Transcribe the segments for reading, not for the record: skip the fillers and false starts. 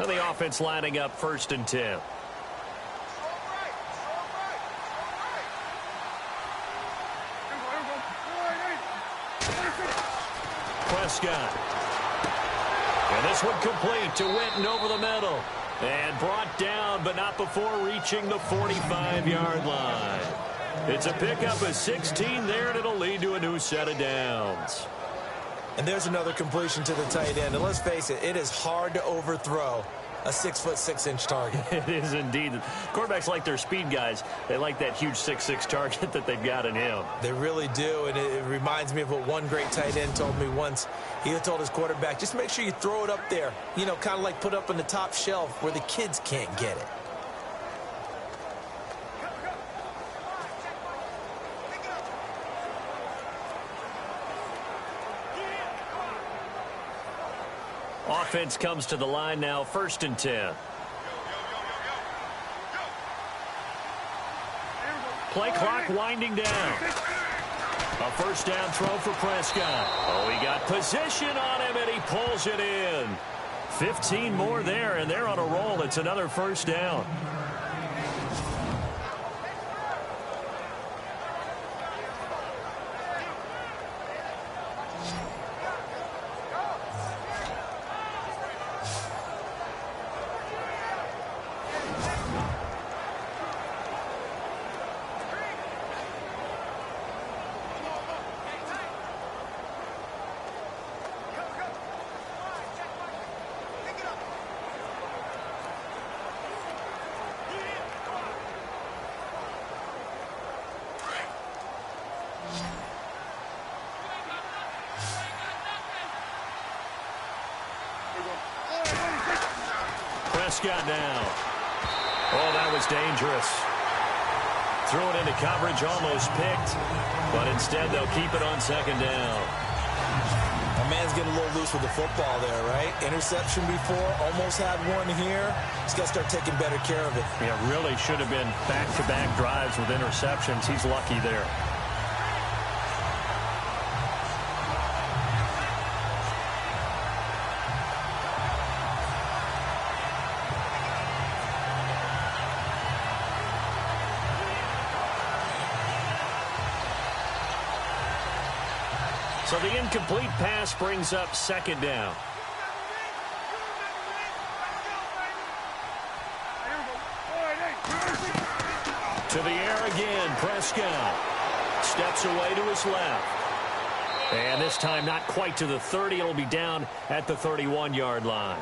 And the offense lining up 1st and 10. Prescott. And this one complete to Witten over the middle. And brought down, but not before reaching the 45-yard line. It's a pickup of 16 there, and it'll lead to a new set of downs. And there's another completion to the tight end. And let's face it, it is hard to overthrow a 6'6" target. It is indeed. Quarterbacks like their speed guys. They like that huge 6'6" target that they've got in him. They really do, and it reminds me of what one great tight end told me once. He told his quarterback, just make sure you throw it up there. You know, kind of like put up on the top shelf where the kids can't get it. Offense comes to the line now, 1st and 10. Play clock winding down. A 1st down throw for Prescott. Oh, he got position on him, and he pulls it in. 15 more there, and they're on a roll. It's another 1st down. Prescott now. Oh, that was dangerous. Threw it into coverage, almost picked. But instead, they'll keep it on 2nd down. A man's getting a little loose with the football there, right? Interception before, almost had one here. He's got to start taking better care of it. Yeah, really should have been back-to-back drives with interceptions. He's lucky there. So the incomplete pass brings up 2nd down. To the air again, Prescott. Steps away to his left. And this time not quite to the 30. It'll be down at the 31-yard line.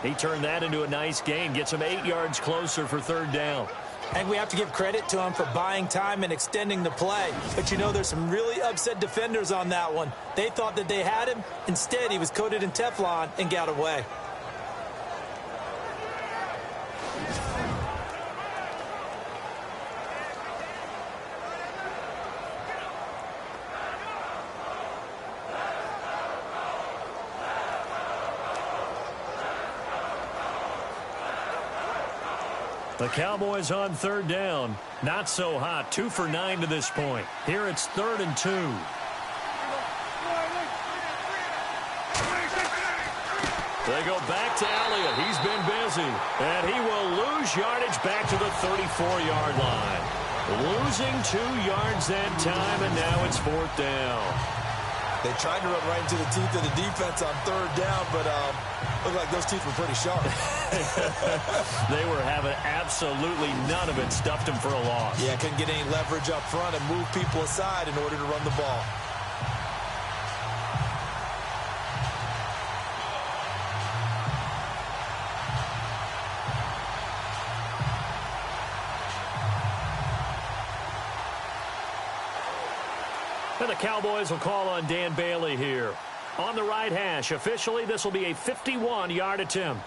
He turned that into a nice gain. Gets him 8 yards closer for 3rd down. And we have to give credit to him for buying time and extending the play. But, you know, there's some really upset defenders on that one. They thought that they had him. Instead, he was coated in Teflon and got away. The Cowboys on 3rd down. Not so hot. 2 for 9 to this point. Here it's 3rd and 2. They go back to Elliott. He's been busy. And he will lose yardage back to the 34-yard line. Losing 2 yards that time, and now it's 4th down. They tried to run right into the teeth of the defense on 3rd down, but looked like those teeth were pretty sharp. They were having absolutely none of it. Stuffed him for a loss. Yeah, couldn't get any leverage up front and move people aside in order to run the ball. And the Cowboys will call on Dan Bailey here. On the right hash, officially, this will be a 51-yard attempt.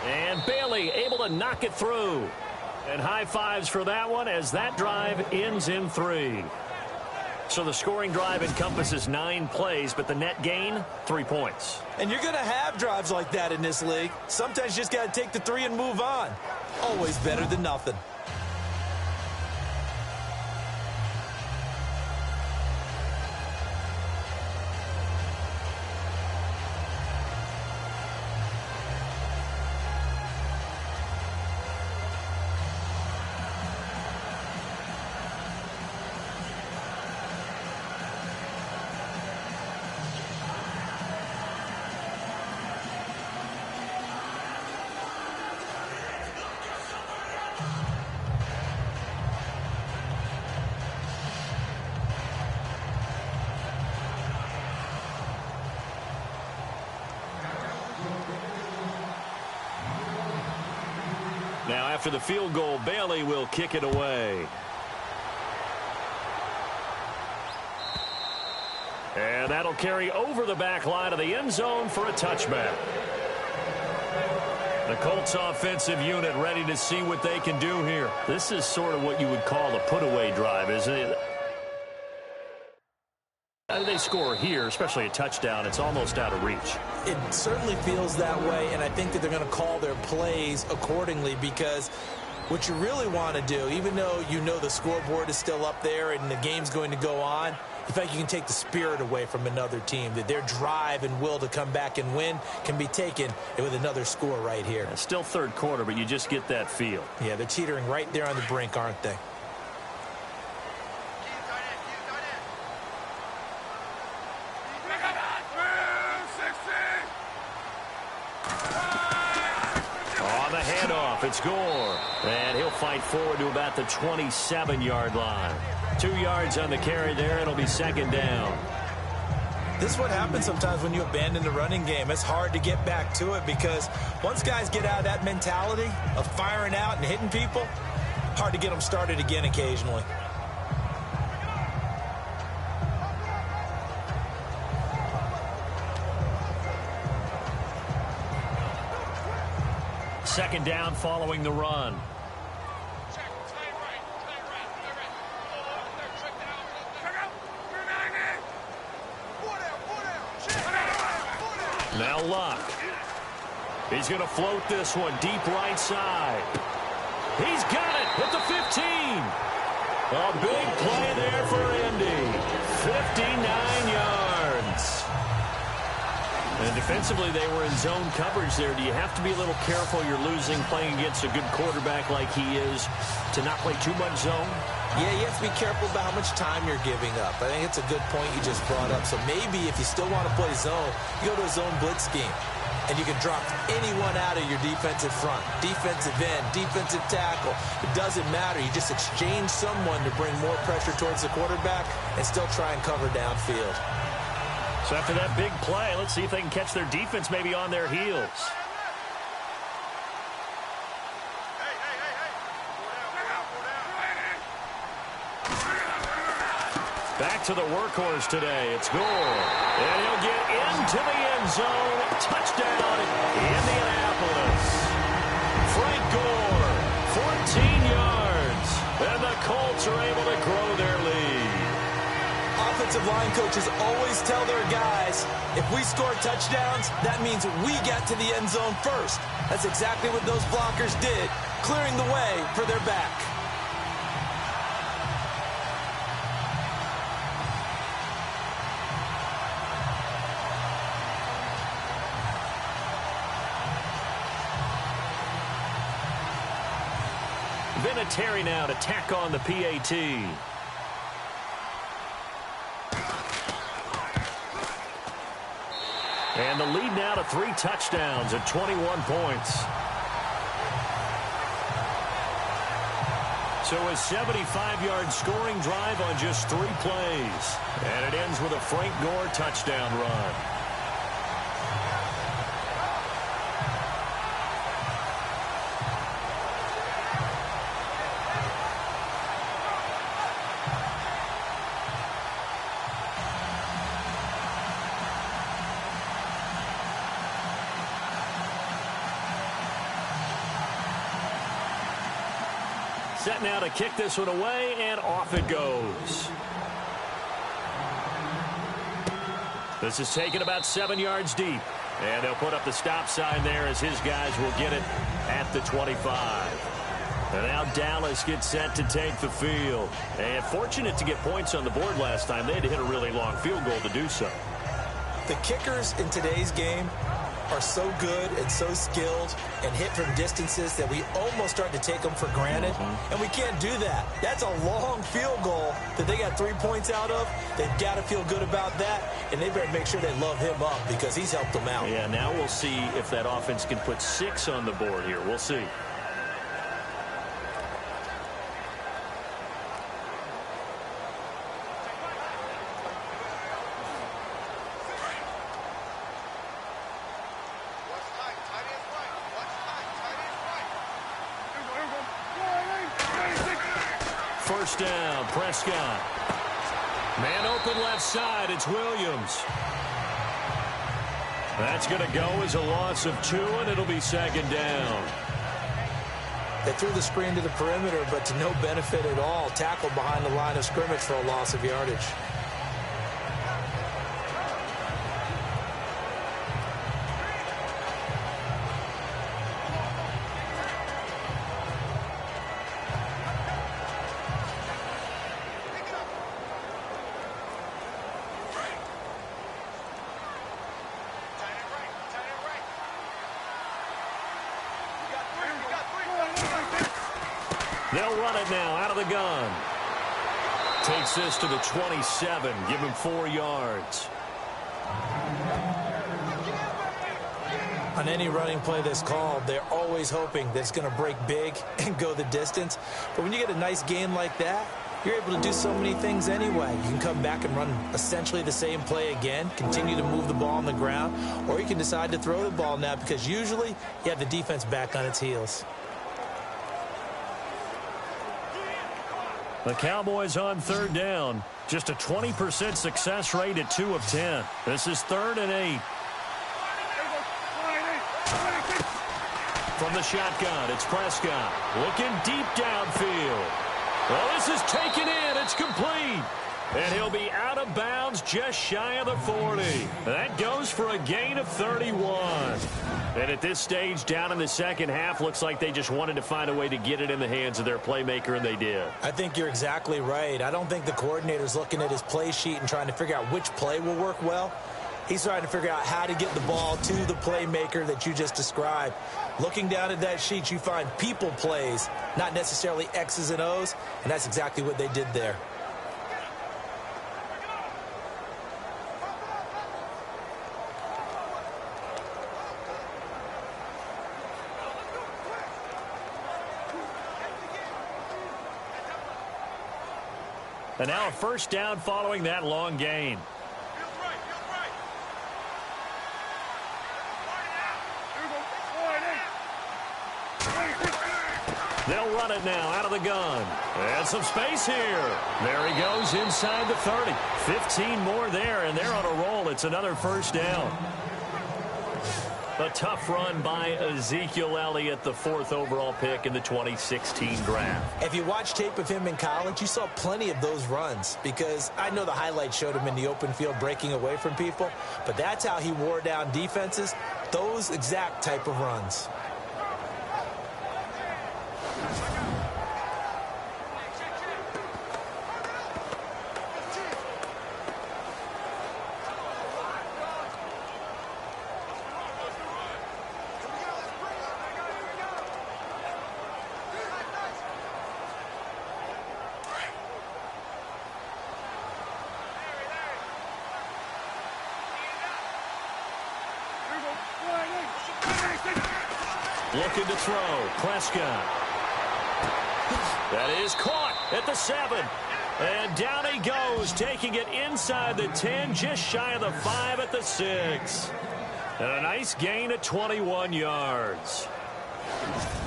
And Bailey able to knock it through. And high fives for that one as that drive ends in 3. So the scoring drive encompasses 9 plays, but the net gain, 3 points. And you're going to have drives like that in this league. Sometimes you just got to take the 3 and move on. Always better than nothing. after the field goal. Bailey will kick it away. And that'll carry over the back line of the end zone for a touchback. The Colts offensive unit ready to see what they can do here. This is sort of what you would call a put-away drive, isn't it? They score here, especially a touchdown, it's almost out of reach. It certainly feels that way, and I think that they're going to call their plays accordingly, because what you really want to do, even though you know the scoreboard is still up there and the game's going to go on, in fact, you can take the spirit away from another team, that their drive and will to come back and win can be taken with another score right here. It's still third quarter, but you just get that feel. Yeah, they're teetering right there on the brink, aren't they? On the handoff, it's Gore. And he'll fight forward to about the 27-yard line. 2 yards on the carry there. It'll be second down. This is what happens sometimes when you abandon the running game. It's hard to get back to it, because once guys get out of that mentality of firing out and hitting people, hard to get them started again occasionally. Second down following the run. Now Luck. He's going to float this one deep right side. He's got it at the 15. A big play there for Indy. 59 yards. And defensively, they were in zone coverage there. Do you have to be a little careful? You're losing playing against a good quarterback like he is to not play too much zone? Yeah, you have to be careful about how much time you're giving up. I think it's a good point you just brought up. So maybe if you still want to play zone, you go to a zone blitz scheme. And you can drop anyone out of your defensive front, defensive end, defensive tackle. It doesn't matter. You just exchange someone to bring more pressure towards the quarterback and still try and cover downfield. So after that big play, let's see if they can catch their defense maybe on their heels. Back to the workhorse today. It's Gore. And he'll get into the end zone. Touchdown, Indianapolis. Frank Gore, 14 yards. And the Colts are able to grow their lead. Offensive line coaches always tell their guys, if we score touchdowns, that means we get to the end zone first. That's exactly what those blockers did, clearing the way for their back. Vinatieri now to tack on the PAT. And the lead now to 3 touchdowns at 21 points. So a 75-yard scoring drive on just 3 plays. And it ends with a Frank Gore touchdown run. Set now to kick this one away, and off it goes. This is taken about 7 yards deep. And they'll put up the stop sign there as his guys will get it at the 25. And now Dallas gets set to take the field. And fortunate to get points on the board last time. They had to hit a really long field goal to do so. The kickers in today's game are so good and so skilled and hit from distances that we almost start to take them for granted. And we can't do that. That's a long field goal that they got 3 points out of. They've got to feel good about that, and they better make sure they love him up because he's helped them out. Yeah, now we'll see if that offense can put 6 on the board here. We'll see. First down, Prescott. Man open left side, it's Williams. That's going to go as a loss of 2, and it'll be second down. They threw the screen to the perimeter, but to no benefit at all. Tackled behind the line of scrimmage for a loss of yardage. They'll run it now out of the gun. Takes this to the 27. Give him 4 yards. On any running play that's called, they're always hoping that it's going to break big and go the distance. But when you get a nice game like that, you're able to do so many things anyway. You can come back and run essentially the same play again, continue to move the ball on the ground, or you can decide to throw the ball now because usually you have the defense back on its heels. The Cowboys on third down. Just a 20% success rate at 2 of 10. This is 3rd and 8. From the shotgun, it's Prescott. Looking deep downfield. Well, this is taken in. It's complete. And he'll be out of bounds just shy of the 40. That goes for a gain of 31. And at this stage, down in the second half, looks like they just wanted to find a way to get it in the hands of their playmaker, and they did. I think you're exactly right. I don't think the coordinator's looking at his play sheet and trying to figure out which play will work well. He's trying to figure out how to get the ball to the playmaker that you just described. Looking down at that sheet, you find people plays, not necessarily X's and O's, and that's exactly what they did there. And now a first down following that long gain. They'll run it now out of the gun. And some space here. There he goes inside the 30. 15 more there, and they're on a roll. It's another first down. A tough run by Ezekiel Elliott, the 4th overall pick in the 2016 draft. If you watch tape of him in college, you saw plenty of those runs because I know the highlights showed him in the open field breaking away from people, but that's how he wore down defenses, those exact type of runs. Looking to throw. Prescott. That is caught at the 7. And down he goes, taking it inside the 10, just shy of the 5 at the 6. And a nice gain at 21 yards.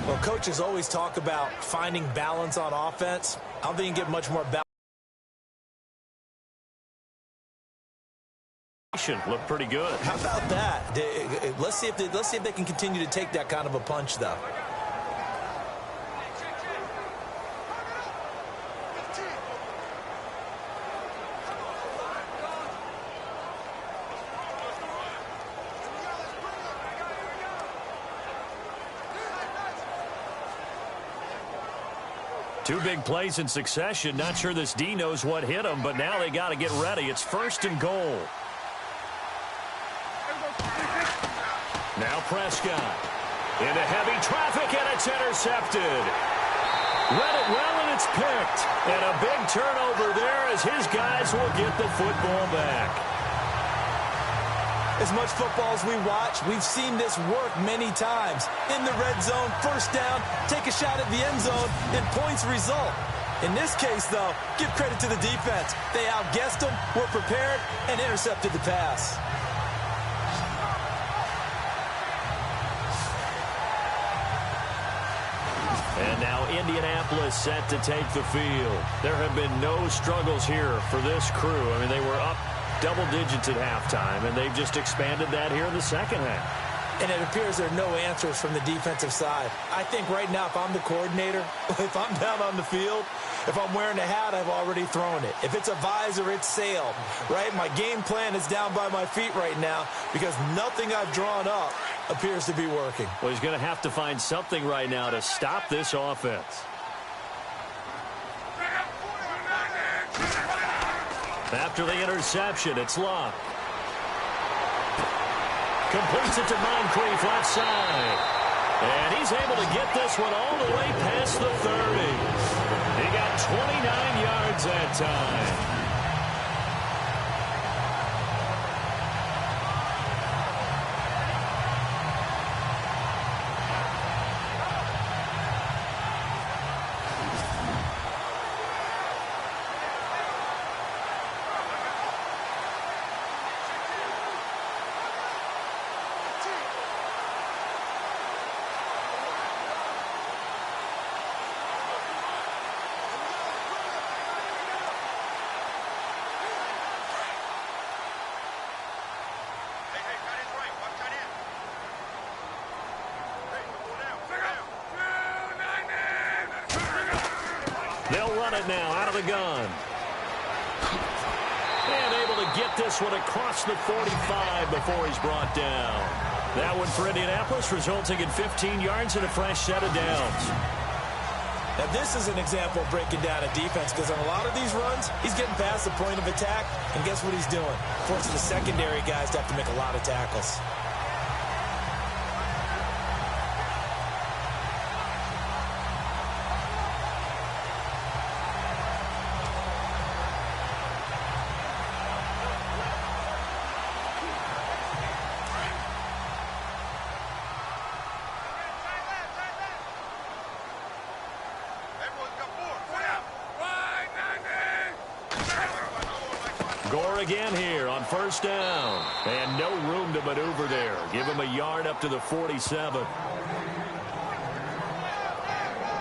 Well, coaches always talk about finding balance on offense. I don't think you can get much more balance. Look pretty good. How about that? Let's see if they can continue to take that kind of a punch, though. Two big plays in succession. Not sure this D knows what hit him, but now they got to get ready. It's 1st and goal. Now Prescott into heavy traffic, and it's intercepted. Read it well, and it's picked. And a big turnover there as his guys will get the football back. As much football as we watch, we've seen this work many times. In the red zone, first down, take a shot at the end zone, and points result. In this case, though, give credit to the defense. They outguessed them, were prepared, and intercepted the pass. And now Indianapolis set to take the field. There have been no struggles here for this crew. I mean, they were up double digits at halftime, and they've just expanded that here in the second half. And it appears there are no answers from the defensive side. I think right now, if I'm the coordinator, if I'm down on the field, if I'm wearing a hat, I've already thrown it. If it's a visor, it's sailed, right? My game plan is down by my feet right now because nothing I've drawn up appears to be working. Well, he's going to have to find something right now to stop this offense. After the interception, it's Luck. Completes it to Moncrief left side. And he's able to get this one all the way past the 30. He got 29 yards that time. They'll run it now out of the gun. And able to get this one across the 45 before he's brought down. That one for Indianapolis, resulting in 15 yards and a fresh set of downs. Now, this is an example of breaking down a defense because on a lot of these runs, he's getting past the point of attack, and guess what he's doing? Forcing the secondary guys to have to make a lot of tackles. Gore again here on first down. And no room to maneuver there. Give him a yard up to the 47.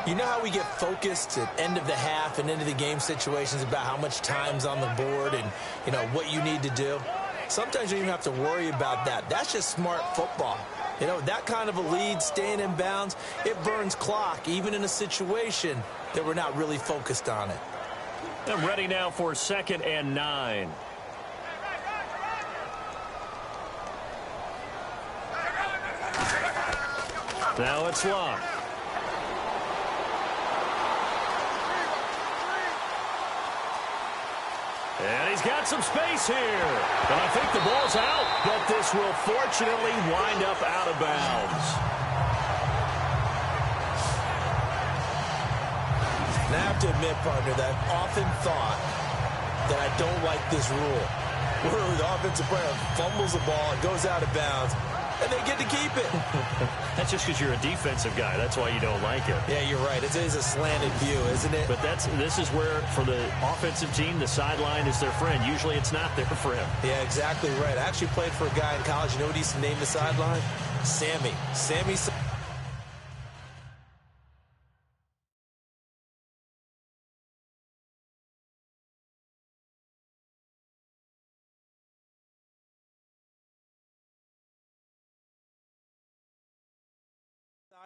You know how we get focused at end of the half and into the game situations about how much time's on the board and, you know, what you need to do? Sometimes you don't even have to worry about that. That's just smart football. You know, that kind of a lead, staying in bounds, it burns clock, even in a situation that we're not really focused on it. I'm ready now for 2nd and 9. Now it's Luck. And he's got some space here. And I think the ball's out, but this will fortunately wind up out of bounds. And I have to admit, partner, that I've often thought that I don't like this rule. Where the offensive player fumbles the ball, it goes out of bounds, and they get to keep it. That's just because you're a defensive guy. That's why you don't like it. Yeah, you're right. It is a slanted view, isn't it? But this is where, for the offensive team, the sideline is their friend. Usually it's not there for him. Yeah, exactly right. I actually played for a guy in college. You know what he used to name the sideline? Sammy. Sammy.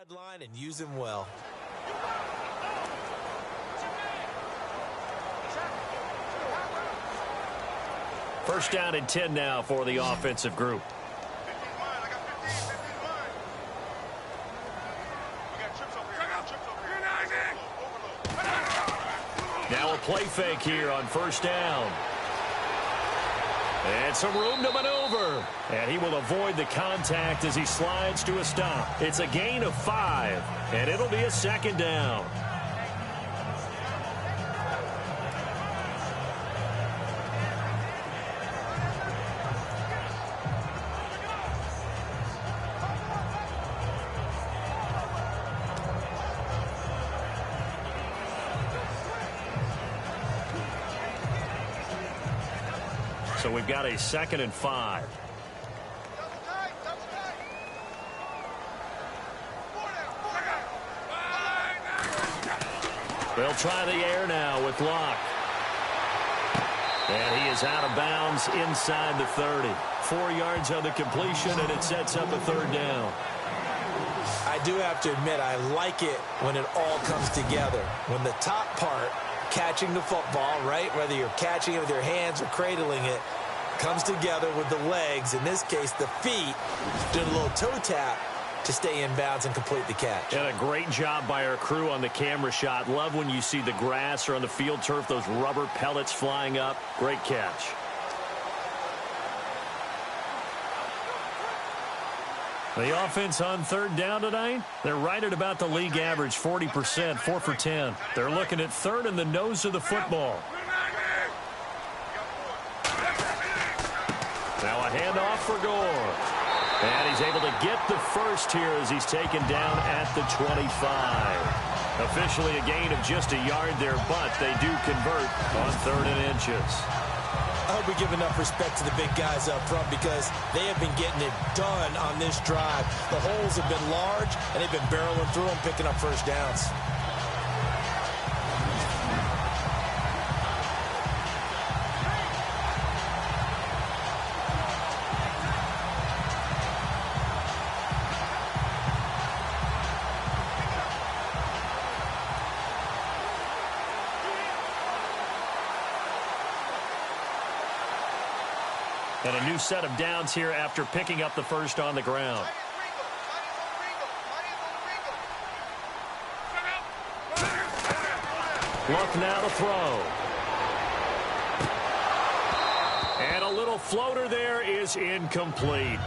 Sideline and use him well. First down and 10 now for the offensive group. Now a play fake here on first down. And some room to maneuver. And he will avoid the contact as he slides to a stop. It's a gain of 5, and it'll be a 2nd down. So we've got a 2nd and 5. They'll try the air now with Locke. And he is out of bounds inside the 30. 4 yards on the completion, and it sets up a third down. I do have to admit, I like it when it all comes together. When the top part, catching the football, right, whether you're catching it with your hands or cradling it, comes together with the legs, in this case the feet, doing a little toe tap to stay in bounds and complete the catch. And a great job by our crew on the camera shot. Love when you see the grass or on the field turf, those rubber pellets flying up. Great catch. The offense on third down tonight, they're right at about the league average, 40%, 4 for 10. They're looking at third in the nose of the football. Now a handoff for Gore. And he's able to get the first here as he's taken down at the 25. Officially a gain of just a yard there, but they do convert on 3rd and inches. I hope we give enough respect to the big guys up front because they have been getting it done on this drive. The holes have been large, and they've been barreling through them, picking up first downs. And a new set of downs here after picking up the first on the ground. Luck now to throw. And a little floater there is incomplete.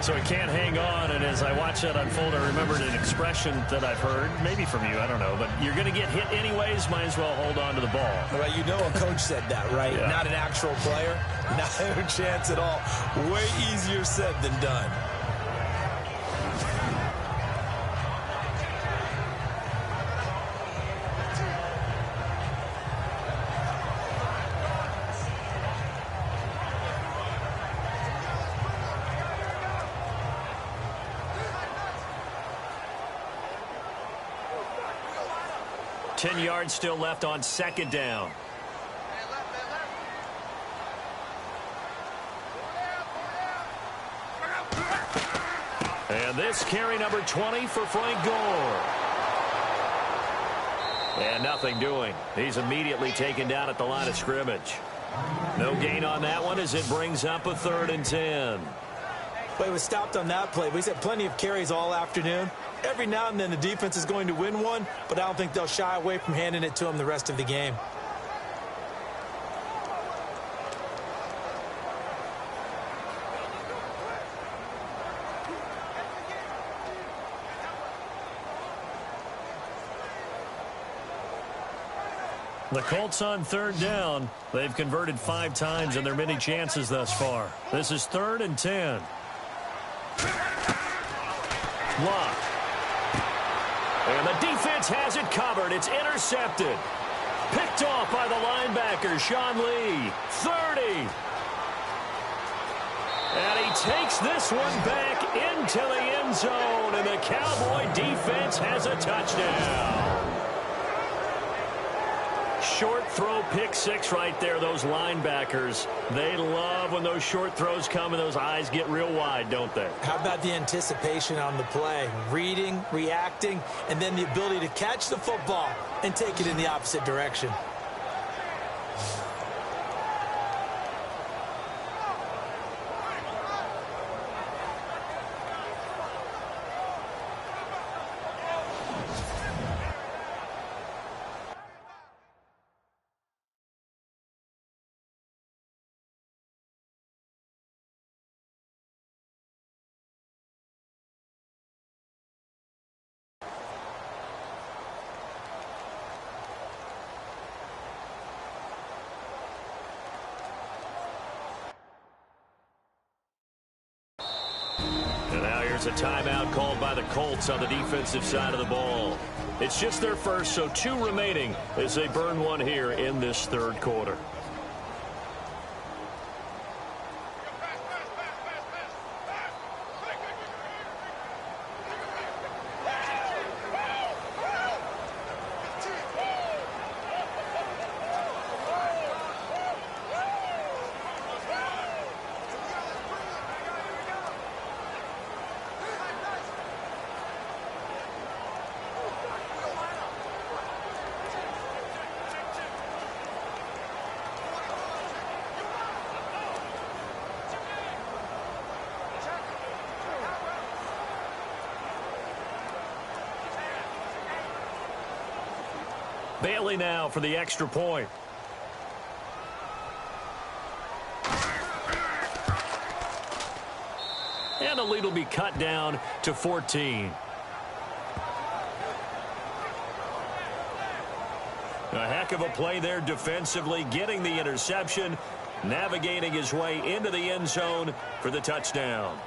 So he can't hang on, and as I watch that unfold, I remembered an expression that I've heard, maybe from you, I don't know, but you're going to get hit anyways, might as well hold on to the ball. Well, you know a coach said that, right? Yeah. Not an actual player. Not a chance at all. Way easier said than done. Ten yards still left on second down. And this carry number 20 for Frank Gore. And nothing doing. He's immediately taken down at the line of scrimmage. No gain on that one as it brings up a 3rd and 10. Well, he was stopped on that play. He's had plenty of carries all afternoon. Every now and then the defense is going to win one, but I don't think they'll shy away from handing it to him the rest of the game. The Colts on 3rd down. They've converted 5 times in their many chances thus far. This is 3rd and 10. Lock. And the defense has it covered. It's intercepted. Picked off by the linebacker, Sean Lee. 30. And he takes this one back into the end zone, and the Cowboy defense has a touchdown. Short throw, pick 6 right there. Those linebackers, they love when those short throws come and those eyes get real wide, don't they? How about the anticipation on the play? Reading, reacting, and then the ability to catch the football and take it in the opposite direction. A timeout called by the Colts on the defensive side of the ball. It's just their first, so 2 remaining as they burn one here in this 3rd quarter. Bailey now for the extra point. And the lead will be cut down to 14. A heck of a play there defensively, getting the interception, navigating his way into the end zone for the touchdown.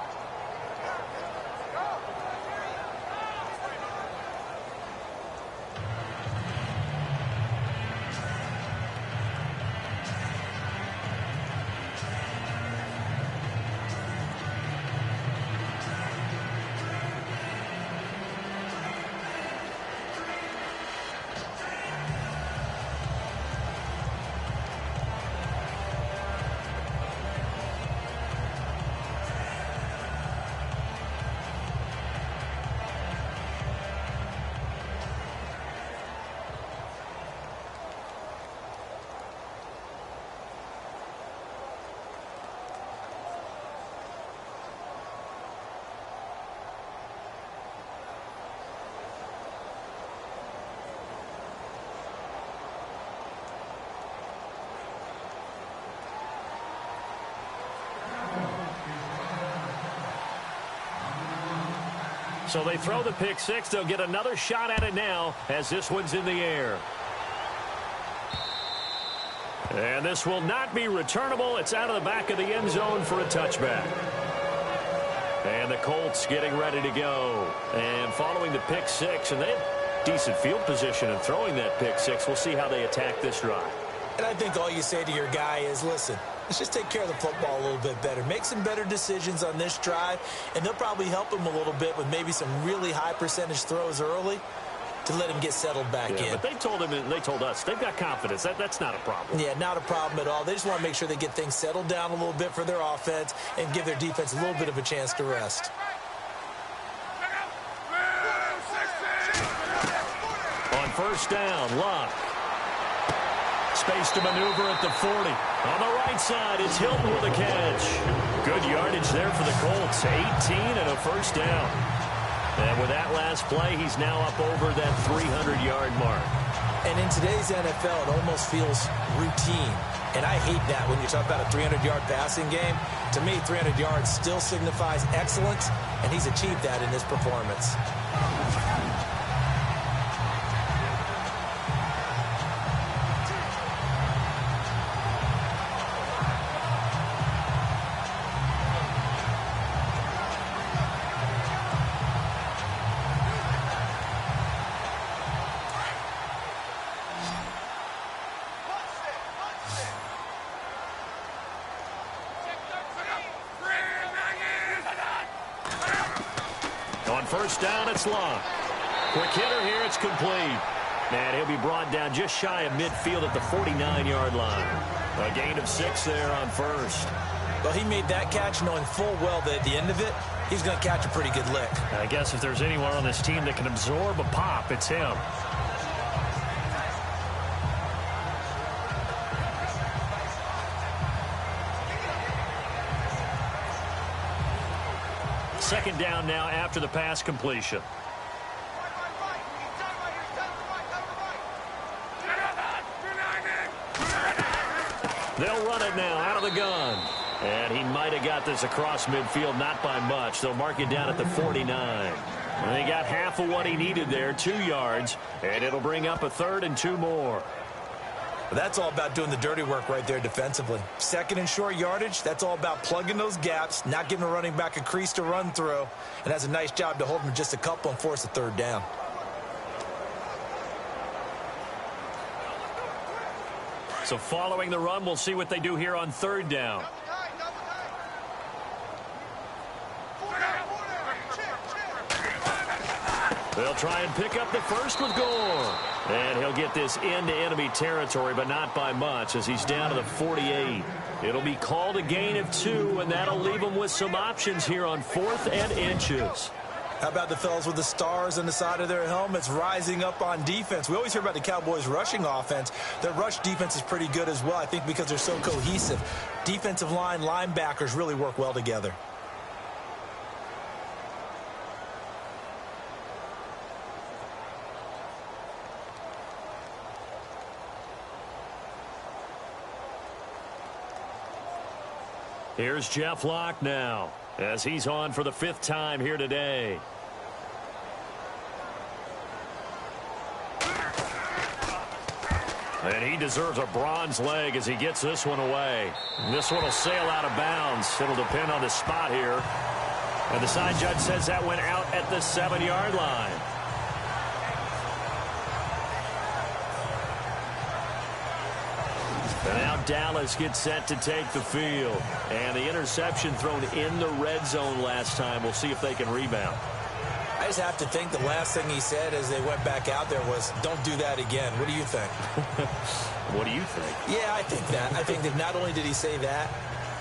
So they throw the pick six. They'll get another shot at it now as this one's in the air. And this will not be returnable. It's out of the back of the end zone for a touchback. And the Colts getting ready to go. And following the pick six, and they have decent field position in throwing that pick six. We'll see how they attack this drive. And I think all you say to your guy is, listen, let's just take care of the football a little bit better. Make some better decisions on this drive, and they'll probably help him a little bit with maybe some really high percentage throws early to let him get settled back in. But they told him, and they told us, they've got confidence. That's not a problem. Yeah, not a problem at all. They just want to make sure they get things settled down a little bit for their offense and give their defense a little bit of a chance to rest. On first down, Luck. Space to maneuver at the 40. On the right side, it's Hilton with a catch. Good yardage there for the Colts. 18 and a first down. And with that last play, he's now up over that 300-yard mark. And in today's NFL, it almost feels routine. And I hate that when you talk about a 300-yard passing game. To me, 300 yards still signifies excellence, and he's achieved that in this performance. First down, it's Luck. Quick hitter here, it's complete. And he'll be brought down just shy of midfield at the 49-yard line. A gain of 6 there on first. Well, he made that catch knowing full well that at the end of it, he's going to catch a pretty good lick. I guess if there's anyone on this team that can absorb a pop, it's him. Second down now after the pass completion. They'll run it now out of the gun. And he might have got this across midfield, not by much. They'll mark it down at the 49. And they got half of what he needed there, 2 yards. And it'll bring up a 3rd and 2 more. That's all about doing the dirty work right there defensively. Second and short yardage, that's all about plugging those gaps, not giving a running back a crease to run through. And that's a nice job to hold him just a couple and force a 3rd down. So following the run, we'll see what they do here on 3rd down. They'll try and pick up the first with Gore. And he'll get this into enemy territory, but not by much as he's down to the 48. It'll be called a gain of 2, and that'll leave him with some options here on 4th and inches. How about the fellas with the stars on the side of their helmets rising up on defense? We always hear about the Cowboys' rushing offense. Their rush defense is pretty good as well, I think, because they're so cohesive. Defensive line, linebackers really work well together. Here's Jeff Locke now, as he's on for the 5th time here today. And he deserves a bronze leg as he gets this one away. This one will sail out of bounds. It'll depend on the spot here. And the side judge says that went out at the 7-yard line. And now Dallas gets set to take the field. And the interception thrown in the red zone last time. We'll see if they can rebound. I just have to think the last thing he said as they went back out there was, don't do that again. What do you think? What do you think? Yeah, I think that. I think that not only did he say that,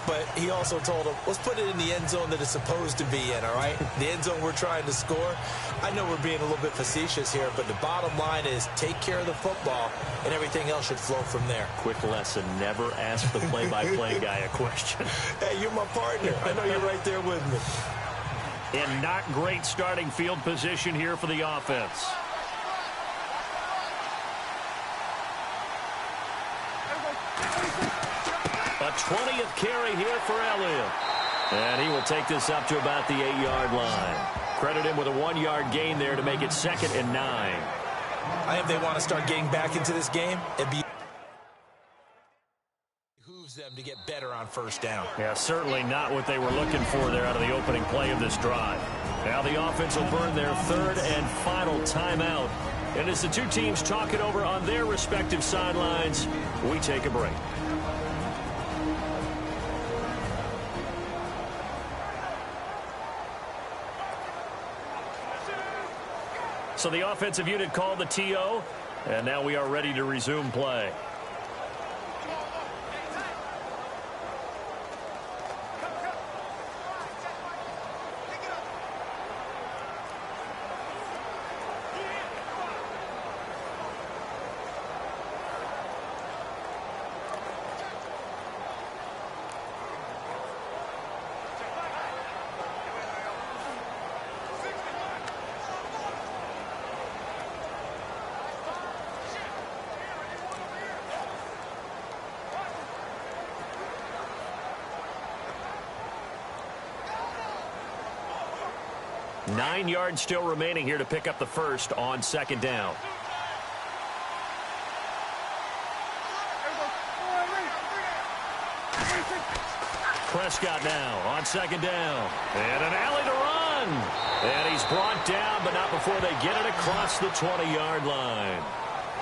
but he also told him, let's put it in the end zone that it's supposed to be in, all right? The end zone we're trying to score. I know we're being a little bit facetious here, but the bottom line is take care of the football, and everything else should flow from there. Quick lesson, never ask the play-by-play guy a question. Hey, you're my partner. I know you're right there with me. And not great starting field position here for the offense. A 20th carry here for Elliott. And he will take this up to about the 8-yard line. Credit him with a 1-yard gain there to make it 2nd and 9. I think they want to start getting back into this game. It behooves them to get better on first down. Yeah, certainly not what they were looking for there out of the opening play of this drive. Now the offense will burn their 3rd and final timeout. And as the two teams talk it over on their respective sidelines, we take a break. So the offensive unit called the TO, and now we are ready to resume play. Nine yards still remaining here to pick up the first on 2nd down. Prescott now on 2nd down. And an alley to run. And he's brought down, but not before they get it across the 20-yard line.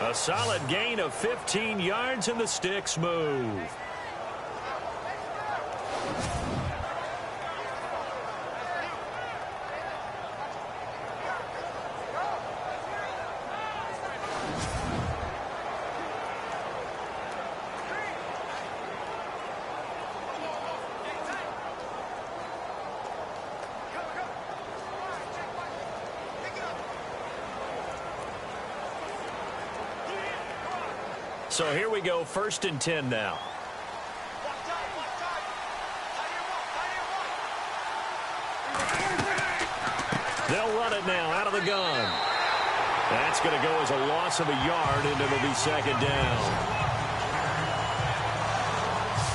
A solid gain of 15 yards, and the sticks move. So here we go, 1st and 10 now. They'll run it now out of the gun. That's going to go as a loss of a yard, and it'll be 2nd down.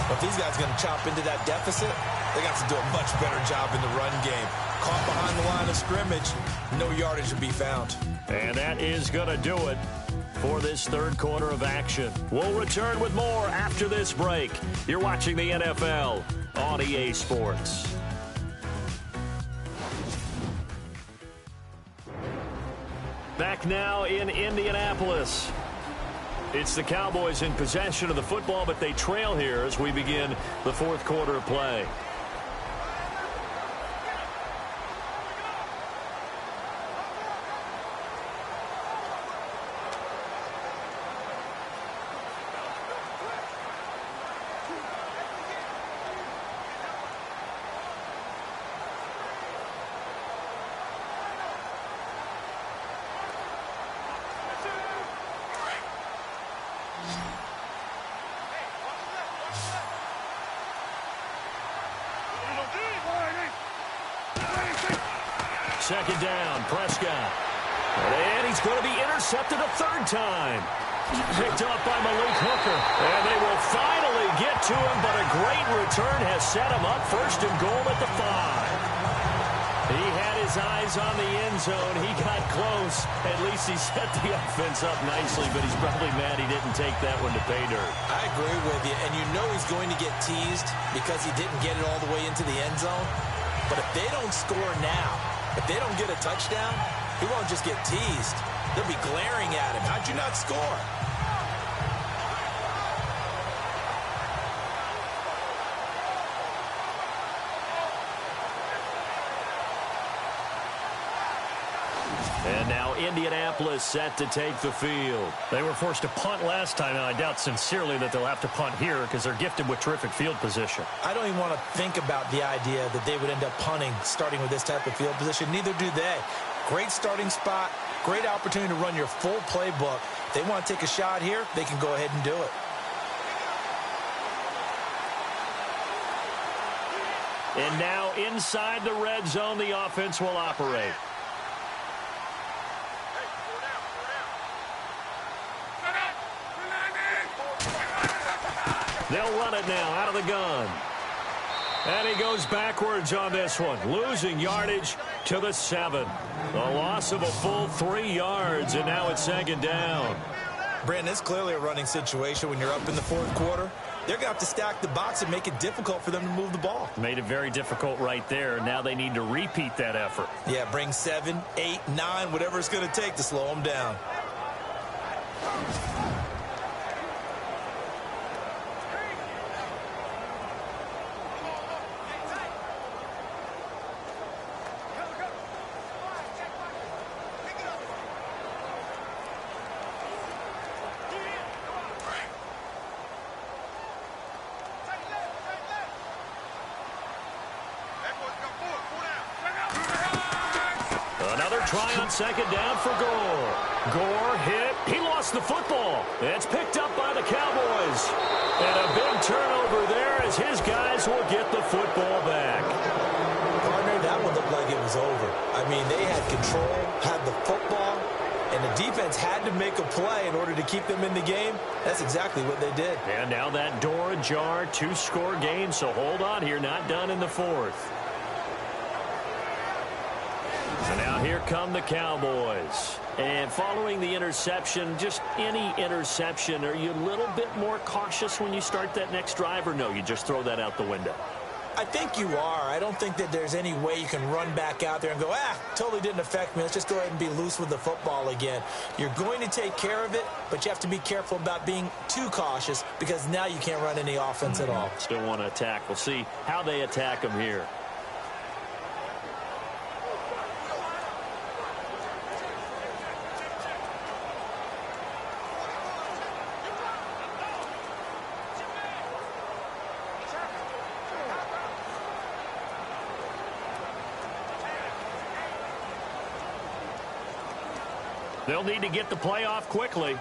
If these guys are going to chop into that deficit, they got to do a much better job in the run game. Caught behind the line of scrimmage, no yardage to be found. And that is going to do it for this 3rd quarter of action. We'll return with more after this break. You're watching the NFL on EA Sports. Back now in Indianapolis. It's the Cowboys in possession of the football, but they trail here as we begin the 4th quarter of play. Second down, Prescott. And he's going to be intercepted a 3rd time. Picked up by Malik Hooker. And they will finally get to him, but a great return has set him up first and goal at the 5. He had his eyes on the end zone. He got close. At least he set the offense up nicely, but he's probably mad he didn't take that one to pay dirt. I agree with you, and you know he's going to get teased because he didn't get it all the way into the end zone. But if they don't score now, if they don't get a touchdown, he won't just get teased. They'll be glaring at him. How'd you not score? And now Indianapolis set to take the field. They were forced to punt last time, and I doubt sincerely that they'll have to punt here because they're gifted with terrific field position. I don't even want to think about the idea that they would end up punting starting with this type of field position. Neither do they. Great starting spot, great opportunity to run your full playbook. If they want to take a shot here, they can go ahead and do it. And now inside the red zone, the offense will operate. They'll run it now out of the gun. And he goes backwards on this one, losing yardage to the 7. A loss of a full 3 yards, and now it's second down. Brandon, it's clearly a running situation when you're up in the fourth quarter. They're going to have to stack the box and make it difficult for them to move the ball. Made it very difficult right there. Now they need to repeat that effort. Yeah, bring 7, 8, 9, whatever it's going to take to slow them down. Another try on second down for Gore. Gore hit. He lost the football. It's picked up by the Cowboys. And a big turnover there as his guys will get the football back. Partner, that one looked like it was over. I mean, they had control, had the football, and the defense had to make a play in order to keep them in the game. That's exactly what they did. And now that door ajar, 2-score game, so hold on here, not done in the fourth. So now here come the Cowboys. And following the interception, just any interception, are you a little bit more cautious when you start that next drive, or no, you just throw that out the window? I think you are. I don't think that there's any way you can run back out there and go, totally didn't affect me. Let's just go ahead and be loose with the football again. You're going to take care of it, but you have to be careful about being too cautious because now you can't run any offense at all. Still want to attack. We'll see how they attack them here. They'll need to get the play off quickly.